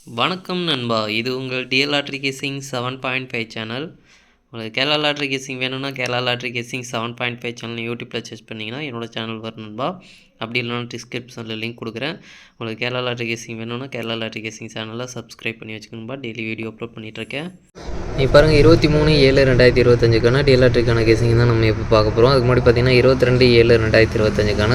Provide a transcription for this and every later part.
வணக்கம் நண்பா, இது உங்கள் டிஎல் லாட்ரி கேசிங் 7.5 சேனல். உங்களுக்கு கேரளா லாட்ரி கேசிங் வேணும்னா கேரளா லாட்ரி கேசிங் 7.5 சேனல் யூடியூப்பில் சர்ச் பண்ணிங்கன்னா என்னோட சேனல் வரும் நண்பா. அப்படி இல்லைனா டிஸ்கிரிப்ஷனில் லிங்க் கொடுக்குறேன். உங்களுக்கு கேரளா லாட்ரி கேசிங் வேணும்னா கேரளா லாட்ரி கேசிங் சேனலை சப்ஸ்கிரைப் பண்ணி வச்சுக்கணும்பா. டெய்லி வீடியோ அப்லோட் பண்ணிகிட்ருக்கேன். இப்போ பாருங்கள் 23/7/2025க்கான டிஎல்ஆர்ட்ரிக்கான கேசிங் தான் நம்ம இப்போ பார்க்க போகிறோம். அதுக்கு முன்னாடி பார்த்தீங்கன்னா 22/7/2025க்கான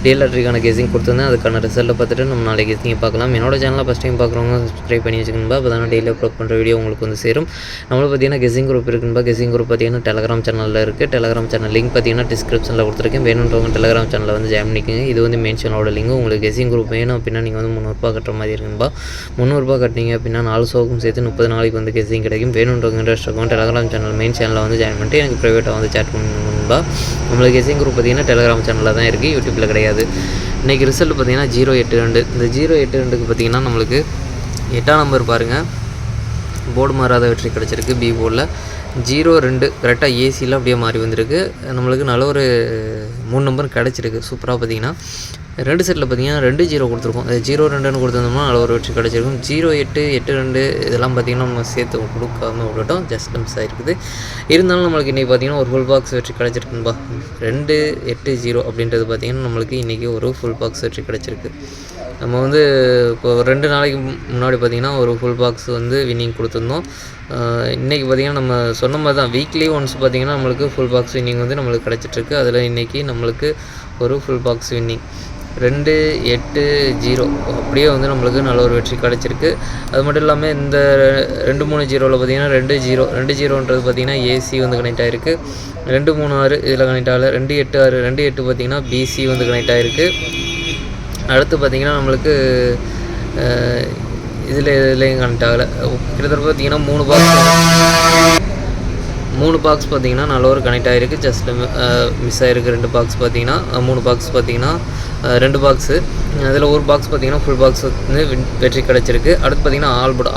டிஎல்ஆர்ட்ரிக்கான கேசிங் கொடுத்துருந்தேன். அதுக்கான ரிசல்ட்டை பார்த்துட்டு நம்ம நாளைக்கு கேசிங் பார்க்கலாம். என்னோட சேனலில் ஃபஸ்ட் டைம் பார்க்குறவங்க சப்ஸ்கிரைப் பண்ணி வச்சுக்கணும்பா. அப்போ தானே டெய்லி அப்லோட் பண்ணுற வீடியோ உங்களுக்கு வந்து சேரும். நம்மளுக்கு பார்த்தீங்கன்னா கெசிங் குரூப் இருக்குன்பா. கெசிங் குரூப் பார்த்தீங்கன்னா டெலகிராம் சேனலில் இருக்குது. டெலகிராம் சேனல் லிங்க் பார்த்தீங்கன்னா டிஸ்கிரிப்ஷனில் கொடுத்துருக்கேன். வேணுன்றவங்க டெலகிராம் சேனலில் வந்து ஜாயின் பண்ணிக்கோங்க. இது வந்து மெயின் சேனலோட லிங்க். உங்களுக்கு கெசிங் குரூப் வேணும் அப்படின்னா நீங்கள் வந்து 300 கட்டுற மாதிரி இருக்குன்பா. 300 கட்டினீங்க அப்படின்னா 4 ஷோக்கும் சேர்த்து 30 நாளைக்கு வந்து கெசிங் கிடைக்கும். வேணுன்றவங்க இன்ட்ரெஸ்ட் இருக்கும் டெலகிராம் சேனல் மெயின் சேனலில் வந்து ஜாயின் பண்ணிட்டு எனக்கு ப்ரைவேட்டாக வந்து சேட் பண்ணணும்பா. நம்மளுக்கு கெசிங் குரூப் பார்த்தீங்கன்னா டெலகிராம் சேனலில் தான் இருக்குது, யூடியூப்பில் கிடையாது. இன்றைக்கி ரிசல்ட் பார்த்தீங்கன்னா 082. இந்த 082க்கு பார்த்தீங்கன்னா நம்மளுக்கு 8ஆம் நம்பர் பாருங்கள், போர்டு மாறாத வெற்றி கிடச்சிருக்கு. பி போர்டில் 02 கரெக்டாக ஏசியில் அப்படியே மாறி வந்திருக்கு. நம்மளுக்கு நல்ல ஒரு 3 நம்பர் கிடச்சிருக்கு. சூப்பராக பார்த்தீங்கன்னா 2 செட்டில் பார்த்தீங்கன்னா 2-0 கொடுத்துருக்கோம். அது 0-2ன்னு கொடுத்துருந்தோம்னா நல்ல ஒரு வெற்றி கிடச்சிருக்கும். 0-8-8-2 இதெல்லாம் பார்த்திங்கன்னா நம்ம சேர்த்து கொடுக்காம விட்டுட்டோம், ஜஸ்ட் மிஸ் ஆகிருக்குது. இருந்தாலும் நம்மளுக்கு இன்றைக்கி பார்த்திங்கன்னா ஒரு ஃபுல் பாக்ஸ் வெற்றி கிடச்சிருக்குன்பா. 2-8-0 அப்படின்றது பார்த்திங்கன்னா நம்மளுக்கு இன்றைக்கி ஒரு ஃபுல் பாக்ஸ் வெற்றி கிடச்சிருக்கு. நம்ம வந்து இப்போ 2 நாளைக்கு முன்னாடி பார்த்திங்கன்னா ஒரு ஃபுல் பாக்ஸ் வந்து வின்னிங் கொடுத்துருந்தோம். இன்றைக்கி பார்த்திங்கன்னா நம்ம சொன்ன மாதிரி தான் வீக்லி ஒன்ஸ் பார்த்திங்கன்னா நம்மளுக்கு ஃபுல் பாக்ஸ் வின்னிங் வந்து நம்மளுக்கு கிடச்சிட்ருக்கு. அதில் இன்றைக்கி நம்மளுக்கு ஒரு ஃபுல் பாக்ஸ் வின்னிங் 2-8-0 அப்படியே வந்து நம்மளுக்கு நல்ல ஒரு வெற்றி கிடச்சிருக்கு. அது மட்டும் இல்லாமல் இந்த 2-3-0வில் பார்த்திங்கன்னா 2-0 2-0ன்றது பார்த்திங்கன்னா ஏசி வந்து கனெக்ட் ஆகிருக்கு. 2-3-6 இதில் கனெக்ட் ஆகலை. 2-8-6 2-8 பார்த்திங்கன்னா பிசி வந்து கனெக்ட் ஆகிருக்கு. அடுத்து பார்த்திங்கன்னா நம்மளுக்கு இதுலேயும் கனெக்ட் ஆகலை. கிட்டத்தட்ட பார்த்திங்கன்னா 3 பாக்ஸ் பார்த்திங்கன்னா நல்ல ஒரு கனெக்ட் ஆகிருக்கு. ஜஸ்ட் மிஸ் ஆகிருக்கு 2 பாக்ஸ் பார்த்திங்கன்னா. 3 பாக்ஸ் பார்த்திங்கன்னா 2 பாக்ஸு, அதில் ஒரு பாக்ஸ் பார்த்திங்கன்னா ஃபுல் பாக்ஸ் வந்து வெற்றி கிடச்சிருக்கு. அடுத்து பார்த்திங்கன்னா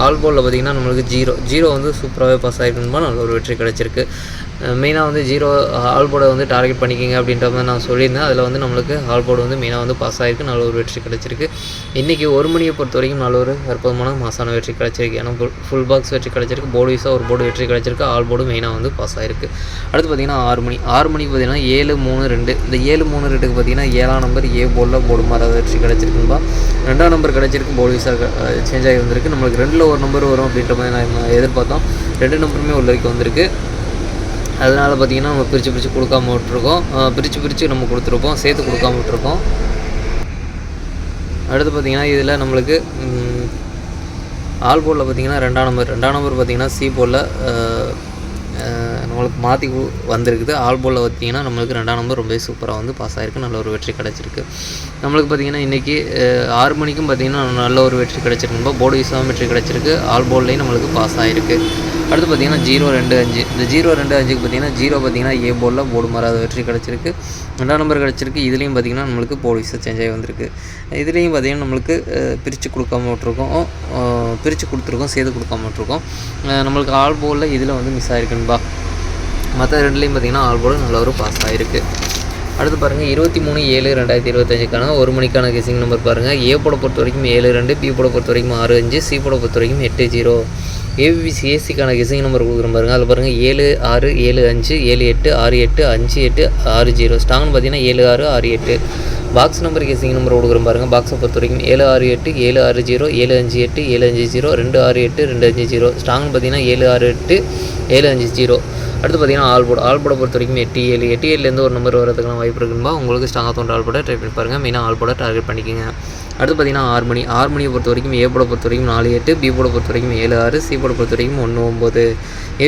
ஆல்போர்டில் பார்த்திங்கன்னா நம்மளுக்கு 0 வந்து சூப்பராகவே பாஸ் ஆகிருக்குன்னு நல்ல ஒரு வெற்றி கிடச்சிருக்கு. மெயினாக வந்து 0 ஆல்போர்டை வந்து டார்கெட் பண்ணிக்கிங்க அப்படின்ற மாதிரி நான் சொல்லியிருந்தேன். அதில் வந்து நம்மளுக்கு ஆல்போர்டு வந்து மெயினாக வந்து பாஸ் ஆகிருக்கு, நல்ல ஒரு வெற்றி கிடச்சிருக்கு. இன்றைக்கி 1 மணியை பொறுத்த வரைக்கும் நல்ல ஒரு அற்புதமான மாசான வெற்றி கிடச்சிருக்கு. ஏன்னா ஃபுல் பாக்ஸ் வெற்றி கிடச்சிருக்கு, போர்டு வீஸாக ஒரு போர்டு வெற்றி கிடச்சிருக்கு, ஆல்போர்டு மெயினாக வந்து பாஸ் ஆகிருக்கு. அடுத்து பார்த்திங்கன்னா 6 மணிக்கு பார்த்திங்கன்னா 7-3-2. இந்த 7-3-2க்கு பார்த்திங்கன்னா 7ஆம் நம்பர் ஏ போர்டில் போர்டு மாறாத வெற்றி கிடச்சிருக்குன்பா. 2ஆம் நம்பர் கிடச்சிருக்கு, போர்டு வீஸாக சேஞ்ச் ஆகி வந்திருக்கு. நம்மளுக்கு 2ல் ஒரு நம்பர் வரும் அப்படின்ற மாதிரி நான் எதிர்பார்த்தோம். 2 நம்பருமே உள்ள வரைக்கும் வந்திருக்கு. அதனால் பார்த்திங்கன்னா நம்ம பிரித்து கொடுக்காம விட்டுருக்கோம். பிரித்து நம்ம கொடுத்துருப்போம், சேர்த்து கொடுக்காம விட்டுருக்கோம். அடுத்து பார்த்திங்கன்னா இதில் நம்மளுக்கு ஆல் போர்டில் பார்த்திங்கன்னா 2ஆம் நம்பர் பார்த்திங்கன்னா சி போர்டில் நம்மளுக்கு மாற்றி வந்திருக்குது. ஆல் போர்டில் பார்த்திங்கன்னா நம்மளுக்கு 2ஆம் நம்பர் ரொம்ப சூப்பராக வந்து பாஸ் ஆகிருக்கு, நல்ல ஒரு வெற்றி கிடச்சிருக்கு. நம்மளுக்கு பார்த்திங்கன்னா இன்றைக்கி 6 மணிக்கும் பார்த்திங்கன்னா நல்ல ஒரு வெற்றி கிடச்சிருக்கு. போர்டு வீஸாகவும் வெற்றி கிடச்சிருக்கு, ஆல் போர்ட்லேயும் நம்மளுக்கு பாஸ் ஆகிருக்கு. அடுத்து பார்த்திங்கன்னா 0-2-5. இந்த 0-2-5க்கு பார்த்திங்கன்னா 0 பார்த்திங்கன்னா ஏ போர்டில் போர்டு மாறாத வெற்றி கிடச்சிருக்கு. 2ஆம் நம்பர் கிடச்சிருக்கு. இதுலேயும் பார்த்திங்கன்னா நம்மளுக்கு போர்டு வீஸாக சேஞ்ச் ஆகி வந்திருக்கு. இதுலேயும் பார்த்திங்கன்னா நம்மளுக்கு பிரித்து கொடுக்காம விட்ருக்கோம், பிரித்து கொடுத்துருக்கோம், சேர்த்து கொடுக்காம விட்ருக்கோம். நம்மளுக்கு ஆல் போர்டில் இதில் வந்து மிஸ் ஆகிருக்குன்பா. மற்ற 2லேயும் பார்த்திங்கன்னா ஆல் போர்டு நல்ல ஒரு பாஸ் ஆகிருக்கு. அடுத்து பாருங்கள் 23/7/2025க்கான 1 மணிக்கான கெசிங் நம்பர் பாருங்கள். ஏ போட பொறுத்த வரைக்கும் 7-2, பி போட பொறுத்த வரைக்கும் 6-5, சி போட பொறுத்த வரைக்கும் 8-0. ஏபிசி ஏசிக்கான கெசிங் நம்பர் கொடுக்குறோம் பாருங்கள். அதில் பாருங்கள் 7-6 7-5 7-8 6-8 5-8 6-0. ஸ்ட்ராங்னு பார்த்தீங்கன்னா 7-6 6-8. பாக்ஸ் நம்பர் கெசிங் நம்பர் கொடுக்குறோம் பாருங்கள். பாக்ஸை பொறுத்த வரைக்கும் 7-6-8 7-6-0 7-5-8 7-5-0 2-6-8 2-5-0. ஸ்ட்ராங்னு பார்த்தீங்கன்னா 7-6-8 7-5-0. அடுத்து பார்த்திங்கன்னா ஆல் போர்டை பொறுத்த வரைக்கும் 8-7 8-7லேருந்து ஒரு நம்பர் வரதுக்கான வாய்ப்பு இருக்குன்பா. உங்களுக்கு ஸ்ட்ராங்காக தோன்ற ஆல் போர்டை ட்ரை பண்ணி பாருங்கள். மெயினாக ஆல் போர்டை டார்கெட் பண்ணிக்கோங்க. அடுத்து பார்த்திங்கன்னா 6 மணியை பொறுத்த வரைக்கும் ஏ போர்டை பொறுத்த வரைக்கும் 4-8, பி போர்டை பொறுத்த வரைக்கும் 7-6, சி போர்டை பொறுத்த வரைக்கும் 1-9.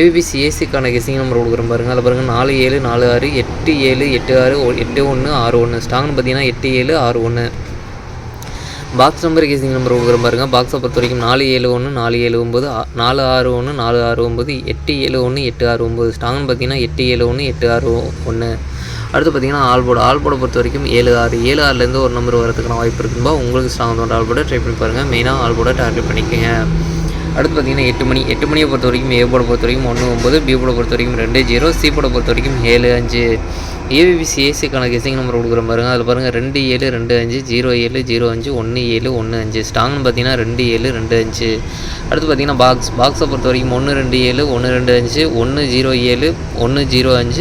ஏபிசி ஏசிக்கான கெசிங் நம்பர் கொடுக்குறோம் பாருங்கள். அதில் பாருங்கள் 4-7 4-6 8-7 8-6 8-1 6-1. ஸ்ட்ராங்னு பார்த்தீங்கன்னா 8-7 6-1. பாக்ஸ் நம்பர் கெசிங் நம்பர் கொடுக்குறோம் பாருங்கள். பாக்ஸை பொறுத்த வரைக்கும் 4-7-1 4-7-9 4-6-1 4-6-9 8-7-1 8-6-9. ஸ்ட்ராங்னு பார்த்தீங்கன்னா 8-7-1 8-6-1. அடுத்து பார்த்திங்கன்னா ஆல் போர்டை பொறுத்த வரைக்கும் 7-6 7-6லேருந்து ஒரு நம்பர் வரதுக்கான வாய்ப்பு இருக்குன்பா. உங்களுக்கு ஸ்ட்ராங் தோன்ற ஆல் போர்டை ட்ரை பண்ணி பாருங்கள். மெயினாக ஆல் போர்டை டார்கெட் பண்ணிக்கோங்க. அடுத்து பார்த்திங்கன்னா 8 மணியை பொறுத்த வரைக்கும் ஏ போர்டை பொறுத்த வரைக்கும் 1-9, பி போர்டை பொறுத்த வரைக்கும் 2-0, சி போர்டை பொறுத்த வரைக்கும் 7-5. ஏபிபிசி ஏசிக்கான கெஸிங் நம்பர் கொடுக்குற பாருங்க. அதில் பாருங்கள் 2725 0705 1715. ஸ்ட்ராங்னு பார்த்தீங்கன்னா 2725. அடுத்து பார்த்தீங்கன்னா பாக்ஸை பொறுத்த வரைக்கும் 127 125 107 105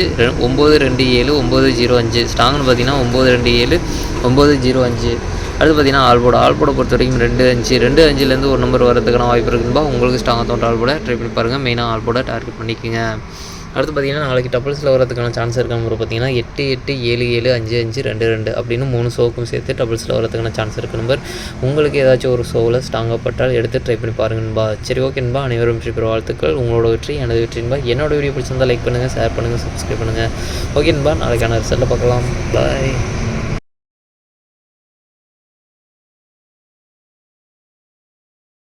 927 905. ஸ்ட்ராங்னு பார்த்தீங்கன்னா 927 905. அடுத்து பார்த்தீங்கன்னா ஆல்போர்டை பொறுத்த வரைக்கும் 25 ஒரு நம்பர் வரதுக்கான வாய்ப்பு இருக்குதுப்பா. உங்களுக்கு ஸ்ட்ராங்காக தோன்ற ஆல்போர்டை ட்ரை பண்ணி பாருங்கள். மெயினாக ஆல்போர்டை டார்கெட் பண்ணிக்கோங்க. அடுத்து பார்த்தீங்கன்னா நாளைக்கு டபுள்ஸில் வரதுக்கான சான்ஸ் இருக்க நம்பர் பார்த்தீங்கன்னா 88 77 55 22 அப்படின்னு 3 ஷோக்கும் சேர்த்து டபுள்ஸில் வரதுக்கான சான்ஸ் இருக்க நம்பர். உங்களுக்கு ஏதாச்சும் ஒரு ஷோவில் ஸ்ட்ராங்காக பட்டால் எடுத்து ட்ரை பண்ணி பாருங்கன்பா. சரி ஓகேன்பா, அனைவரும் வெற்றி பெற வாழ்த்துக்கள். உங்களோட வெற்றி எனது வெற்றின்பா. என்னோட வீடியோ பிடிச்சிருந்தால் லைக் பண்ணுங்கள், ஷேர் பண்ணுங்கள், சப்ஸ்கிரைப் பண்ணுங்கள். ஓகேன்பா, நாளைக்கான ரிசல்ட்டை பார்க்கலாம். பாய்.